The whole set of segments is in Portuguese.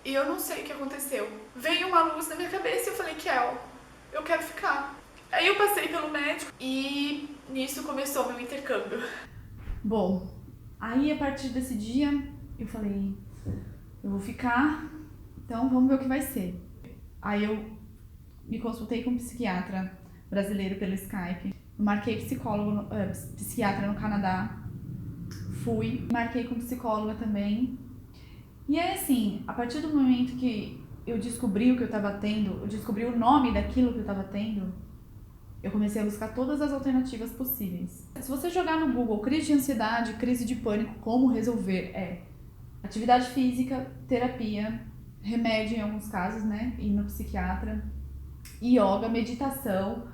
E eu não sei o que aconteceu. Veio uma luz na minha cabeça e eu falei, Kel, eu quero ficar. Aí eu passei pelo médico e nisso começou meu intercâmbio. Bom, aí a partir desse dia eu falei, eu vou ficar, então vamos ver o que vai ser. Aí eu me consultei com um psiquiatra brasileiro pelo Skype, marquei psiquiatra no Canadá, fui, marquei com psicóloga também. E aí assim, a partir do momento que eu descobri o que eu tava tendo, eu descobri o nome daquilo que eu tava tendo, eu comecei a buscar todas as alternativas possíveis. Se você jogar no Google crise de ansiedade, crise de pânico, como resolver, atividade física, terapia, remédio em alguns casos, né? Ir no psiquiatra, yoga, meditação,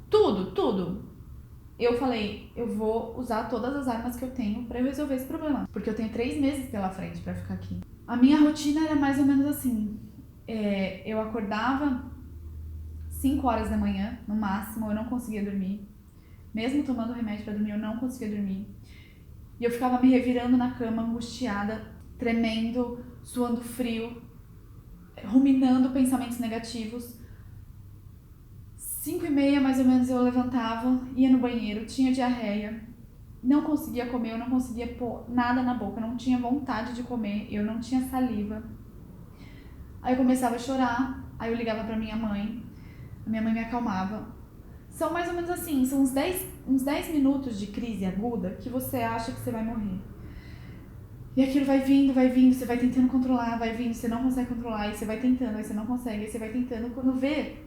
tudo. Eu falei, eu vou usar todas as armas que eu tenho pra eu resolver esse problema. Porque eu tenho 3 meses pela frente pra ficar aqui. A minha rotina era mais ou menos assim. Eu acordava 5 horas da manhã, no máximo, eu não conseguia dormir. Mesmo tomando remédio pra dormir, eu não conseguia dormir. E eu ficava me revirando na cama, angustiada, tremendo, suando frio, ruminando pensamentos negativos. 5h30 mais ou menos eu levantava, ia no banheiro, tinha diarreia, não conseguia comer, eu não conseguia pôr nada na boca, não tinha vontade de comer, eu não tinha saliva. Aí eu começava a chorar, aí eu ligava pra minha mãe, a minha mãe me acalmava. São mais ou menos assim, são uns 10 minutos de crise aguda que você acha que você vai morrer. E aquilo vai vindo, você vai tentando controlar, vai vindo, você não consegue controlar, aí você vai tentando, aí você não consegue, aí você vai tentando. Quando vê,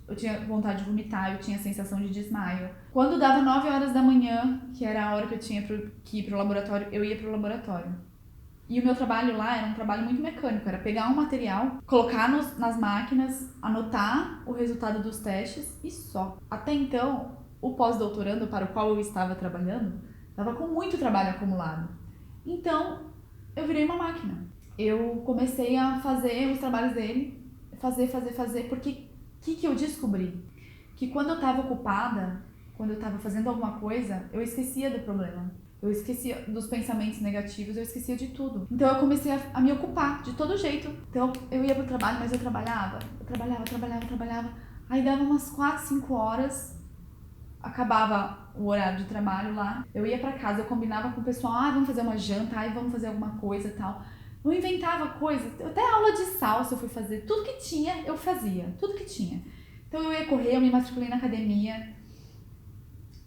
eu tinha vontade de vomitar, eu tinha sensação de desmaio. Quando dava 9 horas da manhã, que era a hora que eu tinha que ir pro laboratório, eu ia pro laboratório. E o meu trabalho lá era um trabalho muito mecânico, era pegar um material, colocar nas máquinas, anotar o resultado dos testes e só. Até então, o pós-doutorando para o qual eu estava trabalhando, estava com muito trabalho acumulado. Então, eu virei uma máquina. Eu comecei a fazer os trabalhos dele, fazer, porque o que eu descobri? Que quando eu estava ocupada, quando eu estava fazendo alguma coisa, eu esquecia do problema. Eu esquecia dos pensamentos negativos, eu esquecia de tudo. Então eu comecei a me ocupar de todo jeito. Então eu ia pro trabalho, mas eu trabalhava. Aí dava umas 4, 5 horas, acabava o horário de trabalho lá. Eu ia pra casa, eu combinava com o pessoal, vamos fazer uma janta, vamos fazer alguma coisa e tal. Eu inventava coisas, até aula de salsa eu fui fazer. Tudo que tinha, eu fazia. Tudo que tinha. Então eu ia correr, eu me matriculei na academia.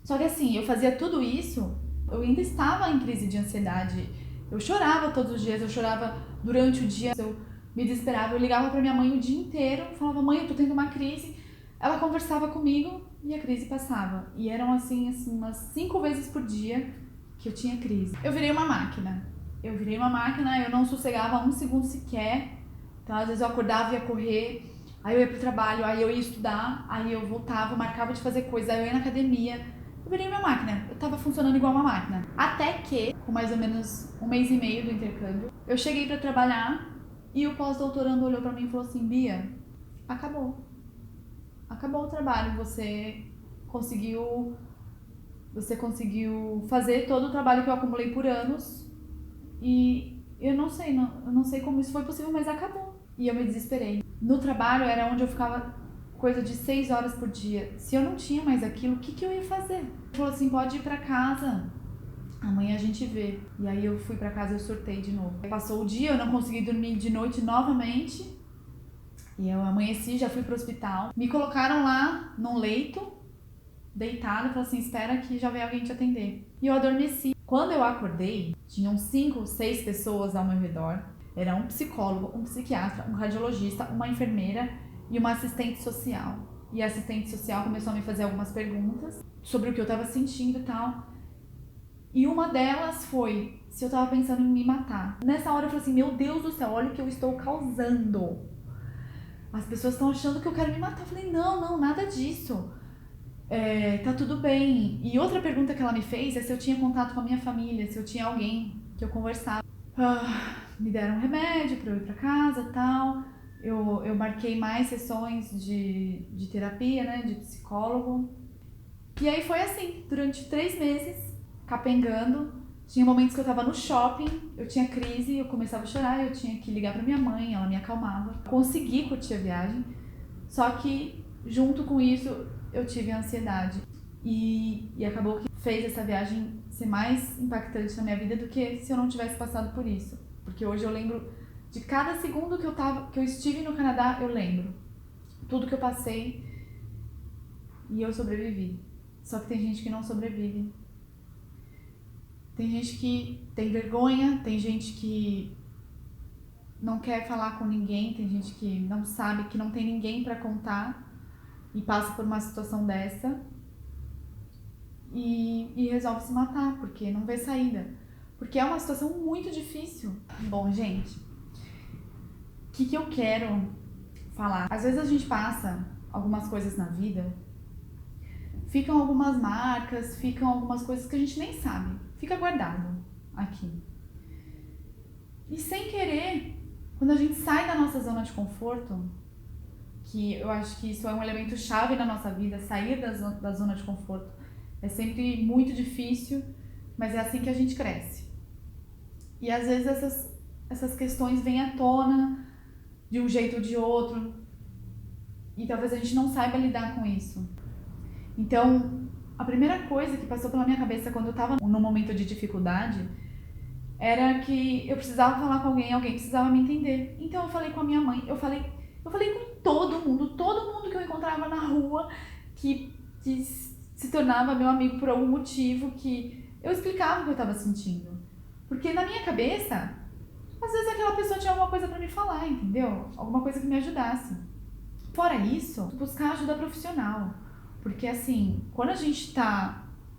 Só que assim, eu fazia tudo isso, eu ainda estava em crise de ansiedade. Eu chorava todos os dias, eu chorava durante o dia, eu me desesperava, eu ligava pra minha mãe o dia inteiro, falava, mãe, eu tô tendo uma crise. Ela conversava comigo e a crise passava. E eram assim umas 5 vezes por dia que eu tinha crise. Eu virei uma máquina, eu não sossegava um segundo sequer. Então às vezes eu acordava e ia correr, aí eu ia pro trabalho, aí eu ia estudar, aí eu voltava, marcava de fazer coisa, aí eu ia na academia. Eu virei uma máquina, eu tava funcionando igual uma máquina. Até que, com mais ou menos 1 mês e meio do intercâmbio, eu cheguei pra trabalhar e o pós-doutorando olhou pra mim e falou assim, Bia, acabou o trabalho, você conseguiu fazer todo o trabalho que eu acumulei por anos e eu não sei como isso foi possível, mas acabou. E eu me desesperei. No trabalho era onde eu ficava coisa de 6 horas por dia. Se eu não tinha mais aquilo, o que eu ia fazer? Ele falou assim, pode ir pra casa, amanhã a gente vê. E aí eu fui pra casa e eu surtei de novo. Passou o dia, eu não consegui dormir de noite novamente. E eu amanheci, já fui pro hospital. Me colocaram lá num leito, deitada, e falaram assim, espera que já vem alguém te atender. E eu adormeci. Quando eu acordei, tinham 5, 6 pessoas ao meu redor. Era um psicólogo, um psiquiatra, um radiologista, uma enfermeira e uma assistente social. E a assistente social começou a me fazer algumas perguntas sobre o que eu tava sentindo e tal. E uma delas foi se eu tava pensando em me matar. Nessa hora eu falei assim, meu Deus do céu, olha o que eu estou causando. As pessoas estão achando que eu quero me matar. Eu falei, não, nada disso. Tá tudo bem. E outra pergunta que ela me fez é se eu tinha contato com a minha família, se eu tinha alguém que eu conversava. Me deram um remédio pra eu ir pra casa e tal. Eu marquei mais sessões de terapia, né, de psicólogo. E aí foi assim, durante 3 meses, capengando, Tinha momentos que eu tava no shopping, eu tinha crise, eu começava a chorar, eu tinha que ligar pra minha mãe, ela me acalmava. Consegui curtir a viagem, só que junto com isso eu tive ansiedade. E acabou que fez essa viagem ser mais impactante na minha vida do que se eu não tivesse passado por isso. Porque hoje eu lembro de cada segundo que eu estive no Canadá, eu lembro. Tudo que eu passei e eu sobrevivi. Só que tem gente que não sobrevive. Tem gente que tem vergonha, tem gente que não quer falar com ninguém, tem gente que não sabe, que não tem ninguém pra contar e passa por uma situação dessa e resolve se matar, porque não vê saída. Porque é uma situação muito difícil. Bom, gente, o que eu quero falar? Às vezes a gente passa algumas coisas na vida, ficam algumas marcas, ficam algumas coisas que a gente nem sabe. Fica guardado aqui. E sem querer, quando a gente sai da nossa zona de conforto, que eu acho que isso é um elemento chave na nossa vida, sair da zona de conforto é sempre muito difícil, mas é assim que a gente cresce. E às vezes essas questões vêm à tona de um jeito ou de outro, e talvez a gente não saiba lidar com isso. Então, a primeira coisa que passou pela minha cabeça quando eu estava num momento de dificuldade era que eu precisava falar com alguém precisava me entender. Então eu falei com a minha mãe, eu falei com todo mundo que eu encontrava na rua, que se tornava meu amigo por algum motivo, que eu explicava o que eu estava sentindo. Porque na minha cabeça, às vezes aquela pessoa tinha alguma coisa pra me falar, entendeu? Alguma coisa que me ajudasse. Fora isso, buscar ajuda profissional. Porque assim, quando a gente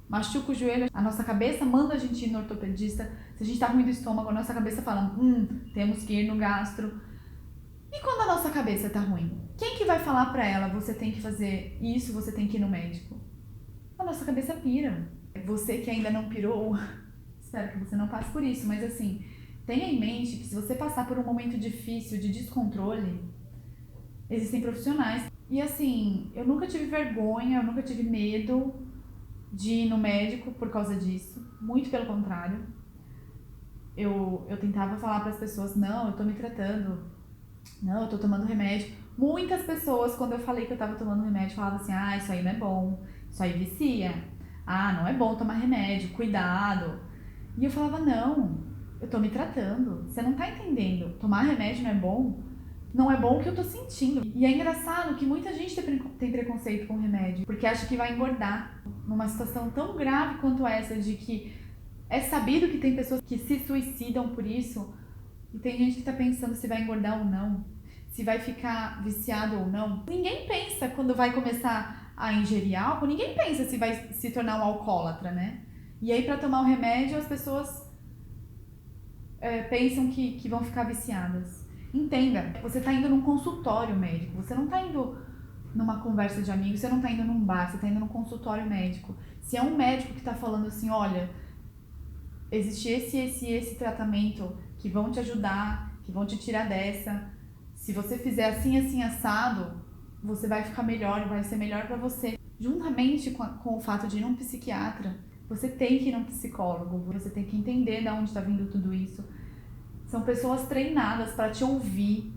machuca o joelho, a nossa cabeça manda a gente ir no ortopedista. Se a gente tá ruim do estômago, a nossa cabeça fala, temos que ir no gastro. E quando a nossa cabeça tá ruim? Quem que vai falar pra ela, você tem que fazer isso, você tem que ir no médico? A nossa cabeça pira. Você que ainda não pirou, espero que você não passe por isso, mas assim, tenha em mente que se você passar por um momento difícil de descontrole, existem profissionais. E assim, eu nunca tive vergonha, eu nunca tive medo de ir no médico por causa disso. Muito pelo contrário. Eu tentava falar para as pessoas, não, eu tô me tratando, não, eu tô tomando remédio. Muitas pessoas, quando eu falei que eu tava tomando remédio, falavam assim, isso aí não é bom, isso aí vicia. Não é bom tomar remédio, cuidado. E eu falava, não, eu tô me tratando, você não tá entendendo, tomar remédio não é bom o que eu tô sentindo. E é engraçado que muita gente tem preconceito com remédio, porque acha que vai engordar. Numa situação tão grave quanto essa, de que é sabido que tem pessoas que se suicidam por isso, e tem gente que tá pensando se vai engordar ou não, se vai ficar viciado ou não. Ninguém pensa quando vai começar a ingerir álcool, ninguém pensa se vai se tornar um alcoólatra, né? E aí pra tomar o remédio as pessoas pensam que vão ficar viciadas. Entenda, você tá indo num consultório médico, você não tá indo numa conversa de amigos, você não tá indo num bar, você tá indo num consultório médico. Se é um médico que tá falando assim, olha, existe esse tratamento que vão te ajudar, que vão te tirar dessa, se você fizer assim, assim, assado, você vai ficar melhor, vai ser melhor pra você. Juntamente com o fato de ir num psiquiatra, você tem que ir num psicólogo, você tem que entender de onde tá vindo tudo isso. São pessoas treinadas para te ouvir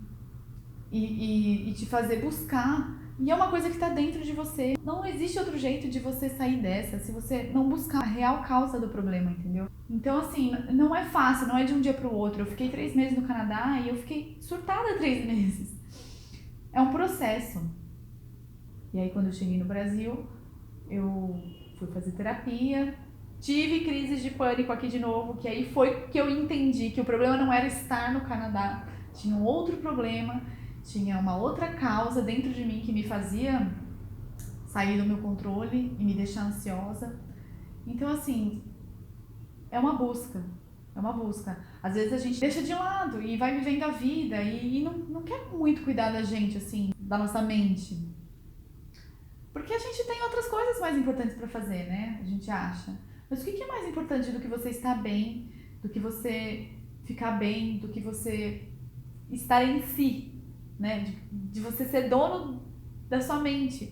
e te fazer buscar. E é uma coisa que tá dentro de você. Não existe outro jeito de você sair dessa se você não buscar a real causa do problema, entendeu? Então, assim, não é fácil, não é de um dia pro outro. Eu fiquei 3 meses no Canadá e eu fiquei surtada 3 meses. É um processo. E aí, quando eu cheguei no Brasil, eu fui fazer terapia. Tive crises de pânico aqui de novo, que aí foi que eu entendi que o problema não era estar no Canadá, tinha um outro problema, tinha uma outra causa dentro de mim que me fazia sair do meu controle e me deixar ansiosa. Então, assim, é uma busca. Às vezes a gente deixa de lado e vai vivendo a vida e não quer muito cuidar da gente, assim, da nossa mente. Porque a gente tem outras coisas mais importantes pra fazer, né? A gente acha. Mas o que é mais importante do que você estar bem, do que você ficar bem, do que você estar em si, né? De você ser dono da sua mente.